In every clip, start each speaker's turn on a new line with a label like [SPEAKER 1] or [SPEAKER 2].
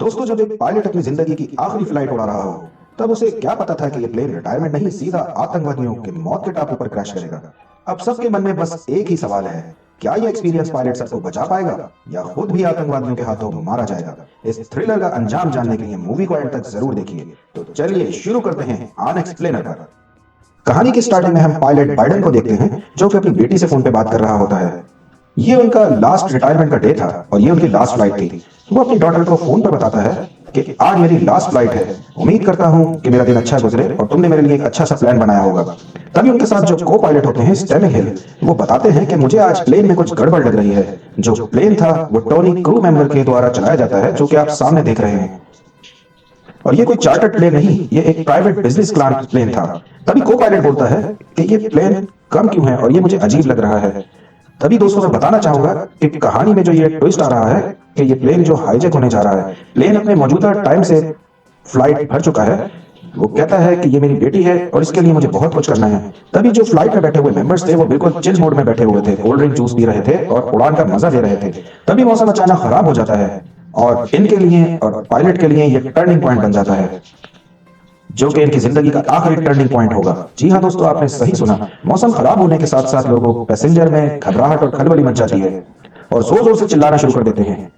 [SPEAKER 1] दोस्तों, जब एक पायलट अपनी जिंदगी की आखिरी फ्लाइट उड़ा रहा हो, तब उसे क्या पता था कि यह प्लेन रिटायरमेंट नहीं, सीधा आतंकवादियों के मौत के टापू पर क्रैश करेगा। अब सबके मन में बस एक ही सवाल है, क्या यह एक्सपीरियंस पायलट सबको बचा पाएगा या खुद भी आतंकवादियों के हाथों मारा जाएगा। इस थ्रिलर का अंजाम जानने के लिए मूवी को एंड तक जरूर देखिए। तो चलिए शुरू करते हैं अनएक्सप्लेनर पर। कहानी की स्टार्टिंग में हम पायलट बाइडन को देखते हैं, जो कि अपनी बेटी से फोन पे बात कर रहा होता है। ये उनका लास्ट रिटायरमेंट का डे था और ये उनकी लास्ट फ्लाइट थी। वो अपनी डॉटर को फोन पर बताता है कि आज मेरी लास्ट फ्लाइट है, उम्मीद करता हूं कि मेरा दिन अच्छा गुजरे और तुमने मेरे लिए एक अच्छा सा प्लान बनाया होगा। तभी उनके साथ जो को पायलट होते हैं स्टेमिंग हिल, वो बताते हैं कि मुझे आज प्लेन में कुछ गड़बड़ लग रही है। जो प्लेन था वो टोनी क्रू मेंबर के द्वारा चलाया जाता है, जो कि आप सामने देख रहे हैं। और ये कोई चार्टर्ड प्लेन नहीं, ये एक प्राइवेट बिजनेस क्लास प्लेन था। तभी को पायलट बोलता है कि ये प्लेन कम क्यों है और ये मुझे अजीब लग रहा है। तभी दोस्तों मैं बताना चाहूंगा कि कहानी में जो ये ट्विस्ट आ रहा है कि ये प्लेन जो हाईजैक होने जा रहा है, प्लेन अपने मौजूदा टाइम से फ्लाइट भर चुका है। वो कहता है कि ये मेरी बेटी है और इसके लिए मुझे बहुत कुछ करना है। तभी जो फ्लाइट में बैठे हुए मेंबर्स थे वो बिल्कुल चिल मोड में बैठे हुए थे, कोल्ड ड्रिंक जूस पी रहे थे और उड़ान का मजा ले रहे थे। तभी मौसम अचानक खराब हो जाता है और इनके लिए और पायलट के लिए ये टर्निंग पॉइंट बन जाता है, जो कि इनकी जिंदगी का आखिरी टर्निंग पॉइंट होगा। जी हाँ दोस्तों, आपने सही सुना। मौसम खराब होने के साथ साथ लोगों पैसेंजर में घबराहट और खलबली मच जाती है और जोर जोर से चिल्लाना शुरू कर देते हैं।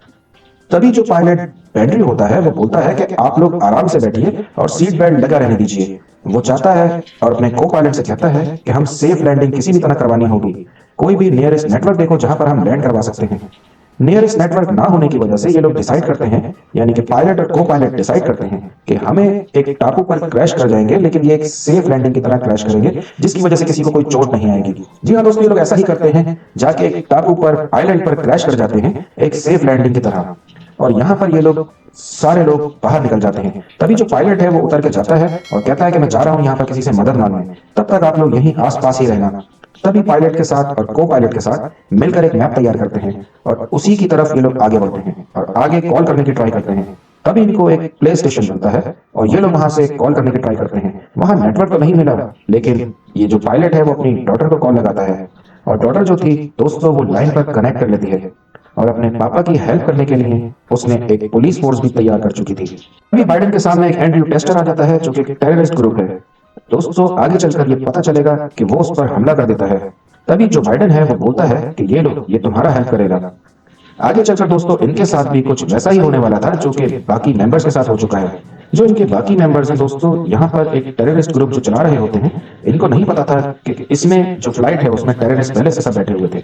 [SPEAKER 1] तभी जो पायलट पेंड्री होता है वो बोलता है कि आप लोग आराम से बैठिए और सीट बेल्ट लगा रहने दीजिए। वो चाहता है और अपने को पायलट से कहता है कि हम सेफ लैंडिंग किसी भी तरह करवानी होगी। कोई भी नियरेस्ट नेटवर्क देखो जहां पर हम लैंड करवा सकते हैं। नियरेस्ट नेटवर्क ना होने की वजह से ये लोग डिसाइड करते हैं, यानी कि पायलट और को पायलट डिसाइड करते हैं कि हमें एक टापू पर क्रैश कर जाएंगे, लेकिन ये एक सेफ लैंडिंग की तरह क्रैश करेंगे, जिसकी वजह से किसी को कोई चोट नहीं आएगी। जी हाँ दोस्तों, ये लोग ऐसा ही करते हैं, जाके एक टापू पर आइलैंड पर क्रैश कर जाते हैं एक सेफ लैंडिंग की तरह। और यहाँ पर ये लोग सारे लोग बाहर निकल जाते हैं। तभी जो पायलट है वो उतर के जाता है और कहता है कि मैं जा रहा हूँ यहाँ पर किसी से मदद मांगने, तब तक आप लोग यहीं आसपास ही रहना। तभी पायलट के साथ और को पायलट के साथ मिलकर एक मैप तैयार करते हैं और उसी की तरफ ये लोग आगे बढ़ते हैं और आगे कॉल करने की ट्राई करते हैं। तभी इनको एक प्ले स्टेशन मिलता है और ये लोग वहां से कॉल करने की ट्राई करते हैं। वहां नेटवर्क तो नहीं मिला, लेकिन ये जो पायलट है वो अपनी डॉटर को कॉल लगाता है और डॉटर जो थी दोस्तों वो लाइन पर कनेक्ट कर लेती है और अपने पापा की हेल्प करने के लिए उसने एक पुलिस फोर्स भी तैयार कर चुकी थी। अभी बाइडेन के सामने एक एंड्रयू टेस्टर आ जाता है, जो कि एक टेररिस्ट ग्रुप है। दोस्तों आगे चलकर ये पता चलेगा कि वो उस पर हमला कर देता है। तभी जो बाइडेन है वो बोलता है कि ये लो, ये तुम्हारा हेल्प करेगा। आगे चलकर दोस्तों इनके साथ भी कुछ वैसा ही होने वाला था जो कि बाकी मेंबर्स के साथ हो चुका है। जो इनके बाकी मेंबर्स हैं दोस्तों, यहाँ पर एक टेररिस्ट ग्रुप जो चला रहे होते हैं, इनको नहीं पता था कि इसमें जो फ्लाइट है उसमें टेररिस्ट पहले से सब बैठे हुए थे।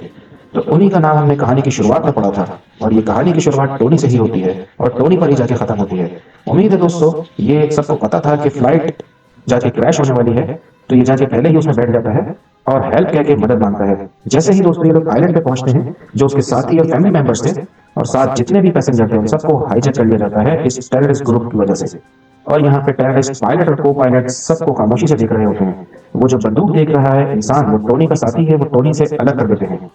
[SPEAKER 1] तो उन्हीं का नाम हमने कहानी की शुरुआत में पढ़ा था और ये कहानी की शुरुआत टोनी से ही होती है और टोनी पर ही जाके खत्म होती है। उम्मीद है दोस्तों ये सबको पता था कि फ्लाइट जाके क्रैश होने वाली है, तो ये जाके पहले ही उसमें बैठ जाता है और हेल्प कह के मदद मांगता है। जैसे ही दोस्तों ये लोग आइलैंड पे पहुंचते हैं, जो उसके साथी और फैमिली मेंबर्स थे और साथ जितने भी पैसेंजर थे उन सबको हाईजैक कर लिया जाता है इस टेररिस्ट ग्रुप की वजह से। और यहाँ पे टेररिस्ट पायलट और को पायलट सबको खामोशी से देख रहे होते हैं। वो जो बंदूक देख रहा है इंसान, वो टोनी का साथी है, वो टोनी से अलग कर देते हैं।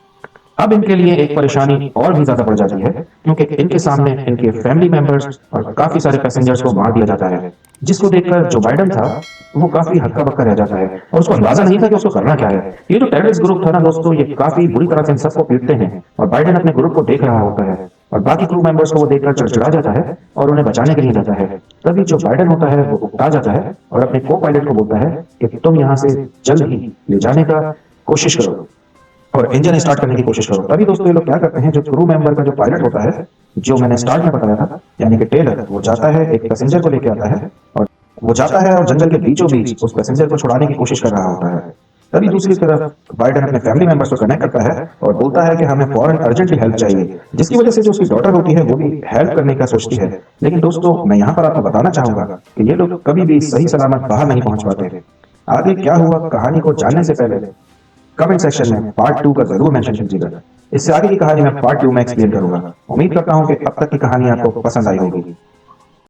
[SPEAKER 1] अब इनके लिए एक परेशानी और भी ज्यादा बढ़ जाती है, क्योंकि इनके सामने इनके फैमिली मेंबर्स और काफी सारे पैसेंजर्स को मार दिया जाता है, जिसको देखकर जो बाइडन था वो काफी हक्का बक्का रह जाता है और उसको अंदाजा नहीं था कि उसको करना क्या है। ये जो टेररिस्ट ग्रुप था ना दोस्तों, ये काफी बुरी तरह से इन सबको पीटते हैं और बाइडन अपने ग्रुप को देख रहा होता है और बाकी क्रू मेंबर्स को वो देखकर चिड़चिड़ा जाता है और उन्हें बचाने के लिए जाता है। तभी जो बाइडन होता है वो उकता जाता है और अपने को पायलट को बोलता है कि तुम यहाँ से जल्द ही ले जाने का कोशिश करो और इंजन स्टार्ट करने की कोशिश करो। तभी दोस्तों ये लोग क्या करते हैं, जो क्रू मेंबर का जो पायलट होता है, जो मैंने स्टार्ट में बताया था, यानी कि टेलर, वो जाता है एक पैसेंजर को लेके आता है और वो जाता है और जंगल के बीचों बीच उस पैसेंजर को छुड़ाने की कोशिश कर रहा होता है। तभी दूसरी तरफ बाइडन अपने फैमिली मेंबर्स को कनेक्ट करता है और बोलता है कि हमें फौरन अर्जेंटली हेल्प चाहिए, जिसकी वजह से जो उसकी डॉटर होती है वो भी हेल्प करने का सोचती है। लेकिन दोस्तों मैं यहाँ पर आपको बताना चाहूंगा कि ये लोग कभी भी सही सलामत बाहर नहीं पहुंच पाते। आगे क्या हुआ कहानी को जानने से पहले कमेंट सेक्शन में पार्ट 2 का जरूर मेंशन कीजिएगा। इससे आगे की कहानी मैं पार्ट 2 में एक्सप्लेन करूंगा। उम्मीद करता हूं कि अब तक की कहानी आपको पसंद आई होगी।